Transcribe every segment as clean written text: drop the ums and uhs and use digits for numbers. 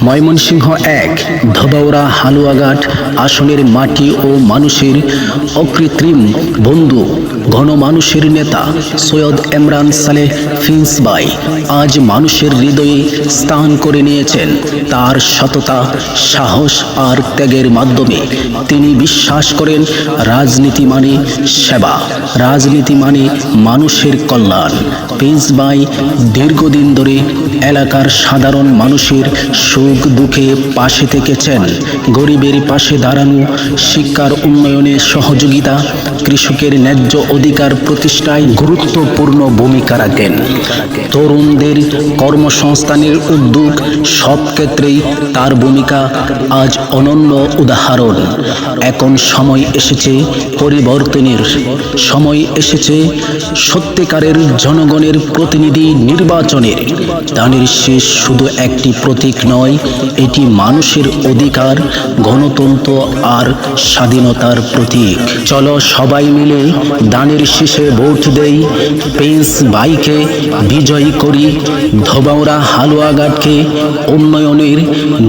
ময়মনসিংহ এক ধোবাউড়া হালুয়াঘাট আসনের মাটি ও মানুষের অকৃত্রিম বন্ধু ঘনমানুষের নেতা সৈয়দ এমরান সালেহ প্রিন্স ভাই আজ মানুষের হৃদয়ে স্থান করে নিয়েছেন। তার সততা, সাহস আর ত্যাগের মাধ্যমে তিনি বিশ্বাস করেন রাজনীতি মানে সেবা, রাজনীতি মানে মানুষের কল্যাণ। প্রিন্স ভাই দীর্ঘদিন ধরে এলাকার সাধারণ মানুষের সুখ দুঃখে পাশে থেকেছেন। গরিবের পাশে দাঁড়ানো, শিক্ষার উন্নয়নে সহযোগিতা, কৃষকের ন্যায্য অধিকার প্রতিষ্ঠায় গুরুত্বপূর্ণ ভূমিকা রাখেন। তরুণদের কর্মসংস্থানের উদ্যোগ, সব ক্ষেত্রেই তার ভূমিকা আজ অনন্য উদাহরণ। এখন সময় এসেছে পরিবর্তনের, সময় এসেছে সত্যিকারের জনগণের প্রতিনিধি নির্বাচনের। ধানের শীষ শুধু একটি প্রতীক নয়, এটি মানুষের অধিকার, গণতন্ত্র আর স্বাধীনতার প্রতীক। চলো সবাই মিলে ধানের শীষে ভোট দেই, প্রিন্স ভাইকে বিজয়ী করি, ধোবাউড়া হালুয়াঘাটকে উন্নয়নের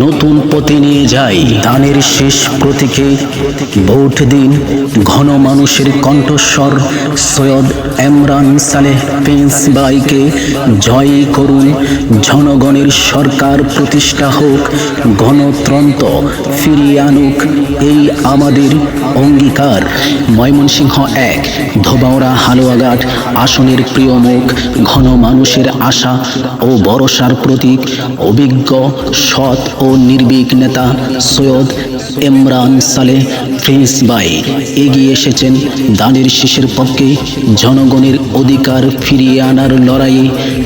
নতুন পথে নিয়ে যাই। ধানের শীষ প্রতীকে ভোট দিন। ঘন মানুষের কণ্ঠস্বর সৈয়দ এমরান সালেহ প্রিন্স ভাইকে জয়ী করুন। জনগণের সরকার প্রতিষ্ঠা হোক, গণতন্ত্র ফিরিয়ে আনুক, এই আমাদের অঙ্গীকার। ময়মনসিংহ এক ধোবাউড়া হালুয়াঘাট আসনের প্রিয় মুখ, ঘন মানুষের আশা ও ভরসার প্রতীক, অভিজ্ঞ, সৎ ও নির্ভীক নেতা সৈয়দ এমরান সালেহ প্রিন্স ভাই এগিয়ে এসেছেন ধানের শীষের পক্ষে, জনগণের অধিকার ফিরিয়ে আনার লড়াইয়ে।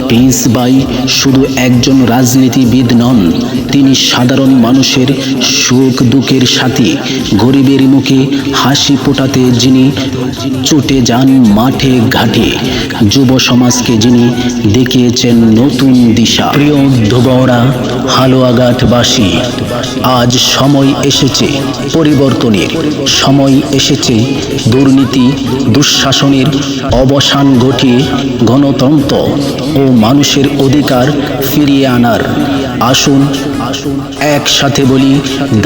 প্রিন্স ভাই শুধু একজন রাজনীতিবিদ নন, তিনি সাধারণ মানুষের সুখ দুঃখের সাথী। গরিবের মুখে হাসি ফোটাতে যিনি ছুটে যান মাঠে ঘাটে, যুব সমাজকে যিনি দেখিয়েছেন নতুন দিশা। প্রিয় ধোবাউড়া হালুয়াঘাটবাসী, আজ সময় এসেছে পরিবর্তনের, সময় এসেছে দুর্নীতি দুঃশাসনের অবসান ঘটিয়ে গণতন্ত্র ও মানুষের অধিকার ফিরিয়ে আনার। আসুন একসাথে বলি,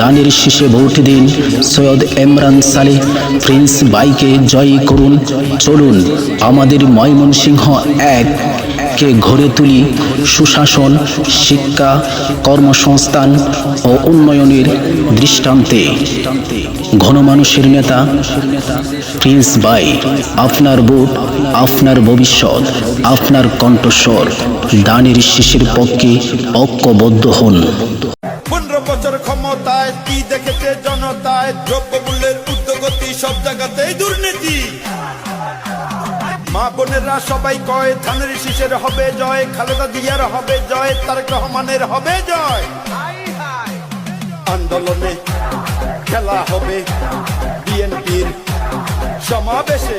ধানের শীষে ভোট দিন, সৈয়দ এমরান সালেহ প্রিন্স ভাইকে জয়ী করুন। চলুন আমাদের ময়মনসিংহ এক কে গড়ে তুলি সুশাসন, শিক্ষা, কর্মসংস্থান ও উন্নয়নের দৃষ্টান্তে। ঘনমানুষের নেতা প্রিন্স ভাই, আপনার ভোট, আপনার ভবিষ্যৎ, আপনার কণ্ঠস্বর। ধানের শীষের পক্ষে ঐক্যবদ্ধ হন। 15 বছর ক্ষমতায় কি দেখেছে জনতায়? দ্রব্যমূল্যের ঊর্ধ্বগতি, সব জায়গাতেই দুর্নীতি। মা বোনেরা সবাই কয় ধানের শীষের হবে জয়, খালেদা জিয়ার হবে জয়, তারেক রহমানের হবে জয়। আন্দোলনে খেলা হবে বিএনপির সমাবেশে।